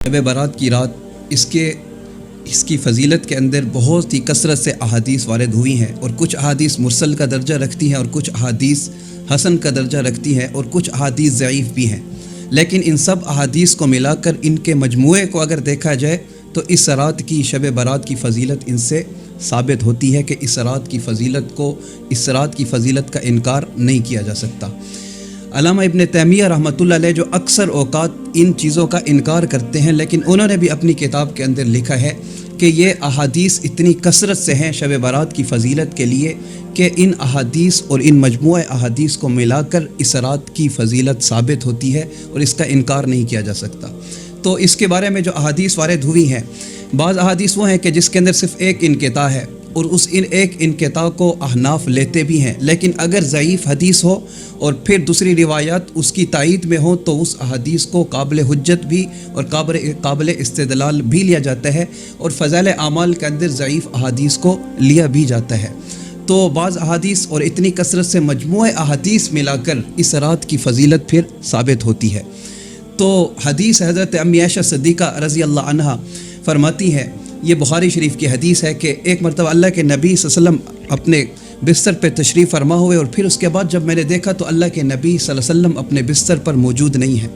शब बारात की रात इसकी फ़जीलत के अंदर बहुत ही कसरत से अहादीस वारिद हुई हैं, और कुछ अहादीस मुरसल का दर्जा रखती हैं और कुछ अहादीस हसन का दर्जा रखती हैं और कुछ अहादीस ज़ईफ़ भी हैं। लेकिन इन सब अहादीस को मिलाकर इनके मजमूए को अगर देखा जाए तो इस रात की शब बारात की फ़जीलत इनसे साबित होती है कि इस रात की फ़जीलत का इनकार नहीं किया जा सकता। अल्लामा इब्न तैमिया रहमतुल्लाह अलैह जो अक्सर औक़ात इन चीज़ों का इनकार करते हैं, लेकिन उन्होंने भी अपनी किताब के अंदर लिखा है कि ये अहादीस इतनी कसरत से हैं शब बारात की फ़जीलत के लिए कि इन अहादीस और इन मजमूए अहादीस को मिलाकर इस रात की फ़जीलत साबित होती है और इसका इनकार नहीं किया जा सकता। तो इसके बारे में जो अहादीस वारिद हुई हैं, बाज़ अहादीस वो हैं कि जिसके अंदर सिर्फ़ एक इनक़िता है और उस एक इनक़िता को अहनाफ लेते भी हैं, लेकिन अगर ज़ईफ़ हदीस हो और फिर दूसरी रिवायात उसकी तायीद में हो तो उस अहादीस को काबिल हुज्जत भी और काबिल इस्तिदलाल भी लिया जाता है, और फ़ज़ाइल आमाल के अंदर ज़ईफ़ अहादीस को लिया भी जाता है। तो बाज़ अहादीस और इतनी कसरत से मजमूए अहादीस मिलाकर इस रात की फ़जीलत फिर साबित होती है। तो हदीस हज़रत अम्मी आयशा सिद्दीक़ा रज़ी अल्लाह अन्हा फरमाती है, ये बुखारी शरीफ की हदीस है कि एक मरतबा अल्लाह के नबी सल्लल्लाहु अलैहि वसल्लम अपने बिस्तर पर तशरीफ़ फरमा हुए, और फिर उसके बाद जब मैंने देखा तो अल्लाह के नबी सल्लल्लाहु अलैहि वसल्लम अपने बिस्तर पर मौजूद नहीं हैं।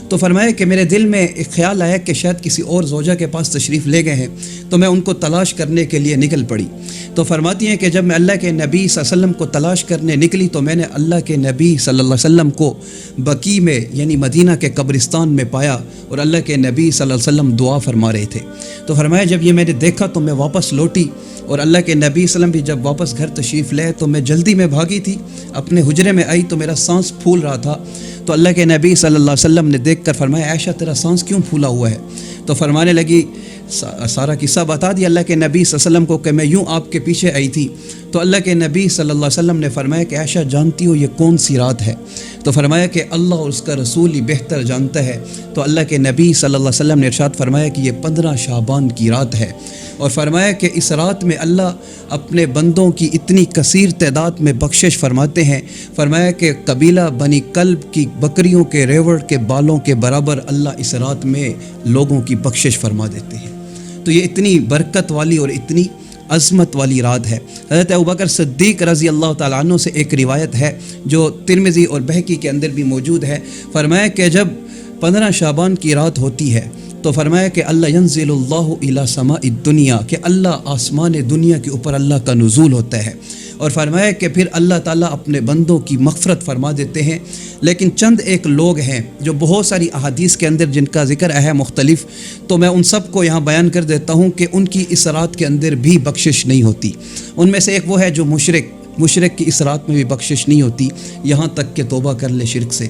तो फरमाया कि मेरे दिल में एक ख़्याल आया कि शायद किसी और ज़ौजा के पास तशरीफ़ ले गए हैं, तो मैं उनको तलाश करने के लिए निकल पड़ी। तो फरमाती हैं कि जब मैं अल्लाह के नबी सल्लल्लाहु अलैहि वसल्लम को तलाश करने निकली तो मैंने अल्लाह के नबी सल्लल्लाहु अलैहि वसल्लम को बकी में यानी मदीना के कब्रिस्तान में पाया, और अल्लाह के नबी सल्लल्लाहु अलैहि वसल्लम दुआ फरमा रहे थे। तो फरमाया जब ये मैंने देखा तो मैं वापस लौटी, और अल्लाह के नबी सल्लम भी जब वापस घर तशरीफ़ ले तो मैं जल्दी में भागी थी, अपने हुजरे में आई तो मेरा सांस फूल रहा था। तो अल्लाह के नबी सल्लल्लाहु अलैहि वसल्लम ने देखकर फरमाया, आयशा तेरा सांस क्यों फूला हुआ है? तो फरमाने लगी, सारा किस्सा बता दिया अल्लाह के नबी सल्लल्लाहु अलैहि वसल्लम को कि मैं यूँ आपके पीछे आई थी। तो अल्लाह के नबी सल्लल्लाहु अलैहि वसल्लम ने फरमाया कि आयशा जानती हो ये कौन सी रात है? तो फरमाया कि अल्लाह और उसका रसूल ही बेहतर जानता है। तो अल्लाह के नबी सल्लल्लाहु अलैहि वसल्लम ने इरशाद फरमाया कि ये 15 शाबान की रात है, और फरमाया कि इस रात में अल्लाह अपने बंदों की इतनी कसीर तादाद में बख्शिश फरमाते हैं। फरमाया कि कबीला बनी कल्ब की बकरियों के रेवड़ के बालों के बराबर अल्लाह इस रात में लोगों की बख्शिश फरमा देते हैं। तो ये इतनी बरकत वाली और इतनी अज़मत वाली रात है। हज़रत अबू बकर सिद्दीक़ रज़ी अल्लाह तआला अन्हु से एक रिवायत है जो तिरमिज़ी और बहकी के अंदर भी मौजूद है। फरमाया कि जब 15 शाबान की रात होती है तो फरमाया कि अल्लाह यंज़िलुल्लाहु इला समाई दुनिया, कि अल्लाह आसमान दुनिया के ऊपर अल्लाह का नुज़ूल होता है, और फरमाया कि फिर अल्लाह ताला अपने बंदों की मग़फ़रत फरमा देते हैं। लेकिन चंद एक लोग हैं जो बहुत सारी अहादीस के अंदर जिनका ज़िक्र है मुख्तलिफ, तो मैं उन सब को यहाँ बयान कर देता हूँ कि उनकी इस रात के अंदर भी बख्शिश नहीं होती। उनमें से एक वो है जो मुशरिक की इस रात में भी बख्शिश नहीं होती, यहाँ तक कि तौबा कर ले शिरक से।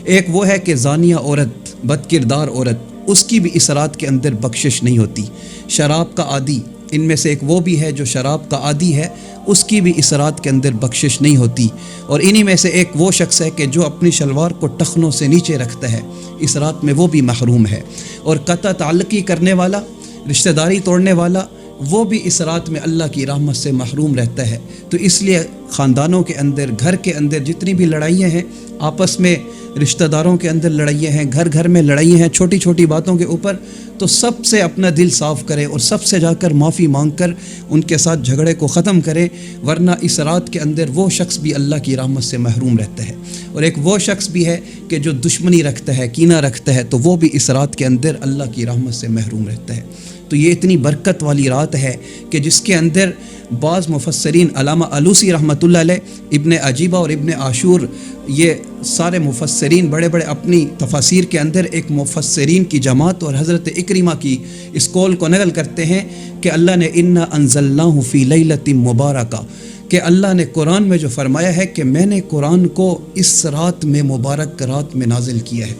एक वो है कि ज़ानिया औरत, बदकिरदार औरत, उसकी भी इस रात के अंदर बख्शिश नहीं होती। शराब का आदी, इनमें से एक वो भी है जो शराब का आदी है, उसकी भी इस रात के अंदर बख्शिश नहीं होती। और इन्हीं में से एक वो शख्स है कि जो अपनी शलवार को टखनों से नीचे रखता है, इस रात में वो भी महरूम है। और कता ताल्लुकी करने वाला, रिश्तेदारी तोड़ने वाला, वो भी इस रात में अल्लाह की रहमत से महरूम रहता है। तो इसलिए ख़ानदानों के अंदर, घर के अंदर जितनी भी लड़ाइयाँ हैं, आपस में रिश्तेदारों के अंदर लड़ाइयाँ हैं, घर घर में लड़ाइयाँ हैं छोटी छोटी बातों के ऊपर, तो सबसे अपना दिल साफ़ करें और सबसे जाकर माफ़ी मांग कर उनके साथ झगड़े को ख़त्म करें, वरना इस रात के अंदर वो शख्स भी अल्लाह की रहमत से महरूम रहता है। और एक वो शख्स भी है कि जो दुश्मनी रखता है, कीना रखता है, तो वो भी इस रात के अंदर अल्लाह की रहमत से महरूम रहता है। तो ये इतनी बरकत वाली रात है कि जिसके अंदर बाज़ मुफस्सरीन, अल्लामा अलूसी रहमतुल्लाह अलैह, इब्न अजीबा और इब्न आशूर, ये सारे मुफस्सरीन बड़े बड़े अपनी तफासीर के अंदर एक मुफस्सरीन की जमात और हज़रत इक्रिमा की इस कौल को नकल करते हैं कि अल्लाह ने इन्ना अंज़लनाहु फ़ी लैलतिन मुबारका, कि अल्लाह ने कुरान में जो फरमाया है कि मैंने कुरान को इस रात में, मुबारक रात में नाजिल किया है।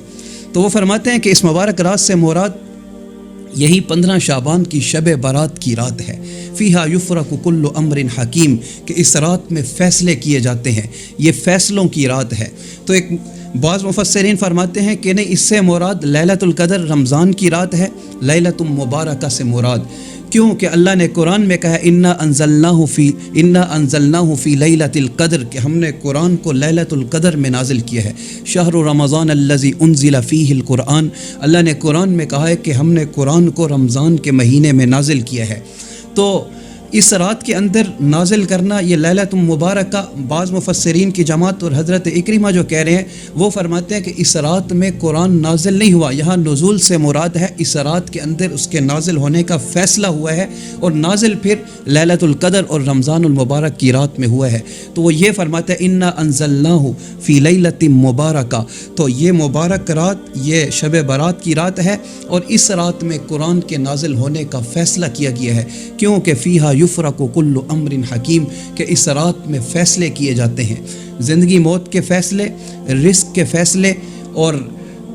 तो वो फरमाते हैं कि इस मुबारक रात से मुराद यही 15 शाबान की शब बारात की रात है। फ़ीहा युफ़रक़ु कुल्लु अम्रिन हकीम, कि इस रात में फ़ैसले किए जाते हैं, ये फ़ैसलों की रात है। तो एक बाज़ मुफस्सिरीन फरमाते हैं कि नहीं, इससे मुराद लैलतुल क़द्र रमज़ान की रात है, लैलतुम मुबारका से मुराद, کیوں کہ اللہ نے قرآن میں کہا انا انزلناہ فی لیلۃ القدر، کہ ہم نے قرآن کو لیلۃ القدر میں نازل کیا ہے۔ شہر رمضان الذی انزل فیہ القرآن، اللہ نے قرآن میں کہا ہے کہ ہم نے قرآن کو رمضان کے مہینے میں نازل کیا ہے۔ تو اس رات کے اندر نازل کرنا یہ لیلۃ مبارکہ، بعض مفسرین کی جماعت اور حضرت اکرمہ جو کہہ رہے ہیں وہ فرماتے ہیں کہ اس رات میں قرآن نازل نہیں ہوا، یہاں نزول سے مراد ہے اس رات کے اندر اس کے نازل ہونے کا فیصلہ ہوا ہے، اور نازل پھر لیلۃ القدر اور رمضان المبارک کی رات میں ہوا ہے۔ تو وہ یہ فرماتے ہیں انا انزلناہ فی لیلۃ مبارکہ، تو یہ مبارک رات یہ شب برات کی رات ہے، اور اس رات میں قرآن کے نازل ہونے کا فیصلہ کیا گیا ہے، کیونکہ فیہا یفرق کل امر حکیم، کہ اس رات میں فیصلے کیے جاتے ہیں، زندگی موت کے فیصلے، رزق کے فیصلے، اور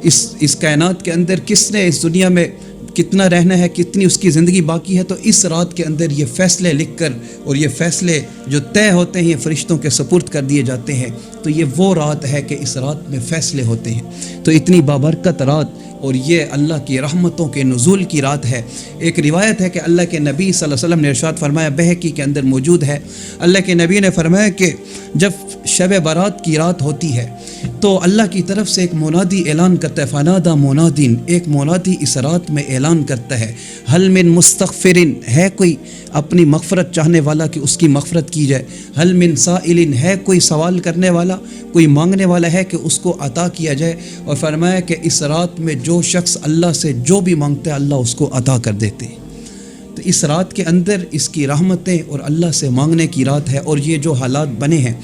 اس کائنات کے اندر کس نے اس دنیا میں کتنا رہنا ہے، کتنی اس کی زندگی باقی ہے۔ تو اس رات کے اندر یہ فیصلے لکھ کر اور یہ فیصلے جو طے ہوتے ہیں یہ فرشتوں کے سپرد کر دیے جاتے ہیں۔ تو یہ وہ رات ہے کہ اس رات میں فیصلے ہوتے ہیں۔ تو اتنی بابرکت رات، اور یہ اللہ کی رحمتوں کے نزول کی رات ہے۔ ایک روایت ہے کہ اللہ کے نبی صلی اللہ علیہ وسلم نے ارشاد فرمایا، بہقی کے اندر موجود ہے، اللہ کے نبی نے فرمایا کہ جب شب برات کی رات ہوتی ہے تو اللہ کی طرف سے ایک منادی اعلان کرتا ہے، فنادى منادین، ایک منادی اس رات میں اعلان کرتا ہے، حل من مستغفرن، ہے کوئی اپنی مغفرت چاہنے والا کہ اس کی مغفرت کی جائے، حل من سائلن، ہے کوئی سوال کرنے والا، کوئی مانگنے والا ہے کہ اس کو عطا کیا جائے۔ اور فرمایا کہ اس رات میں جو شخص اللہ سے جو بھی مانگتا ہے اللہ اس کو عطا کر دیتے ہیں۔ تو اس رات کے اندر اس کی رحمتیں اور اللہ سے مانگنے کی رات ہے، اور یہ جو حالات بنے ہیں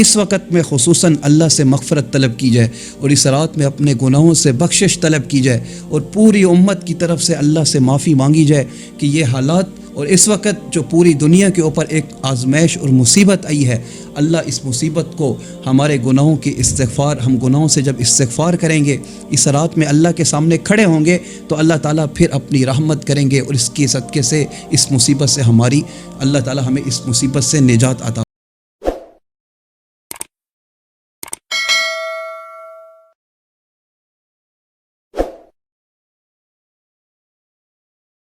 اس وقت میں خصوصاً اللہ سے مغفرت طلب کی جائے، اور اس رات میں اپنے گناہوں سے بخشش طلب کی جائے، اور پوری امت کی طرف سے اللہ سے معافی مانگی جائے کہ یہ حالات اور اس وقت جو پوری دنیا کے اوپر ایک آزمائش اور مصیبت آئی ہے، اللہ اس مصیبت کو ہمارے گناہوں کی استغفار، ہم گناہوں سے جب استغفار کریں گے، اس رات میں اللہ کے سامنے کھڑے ہوں گے تو اللہ تعالیٰ پھر اپنی رحمت کریں گے، اور اس کے صدقے سے اس مصیبت سے اللہ تعالیٰ ہمیں اس مصیبت سے نجات عطا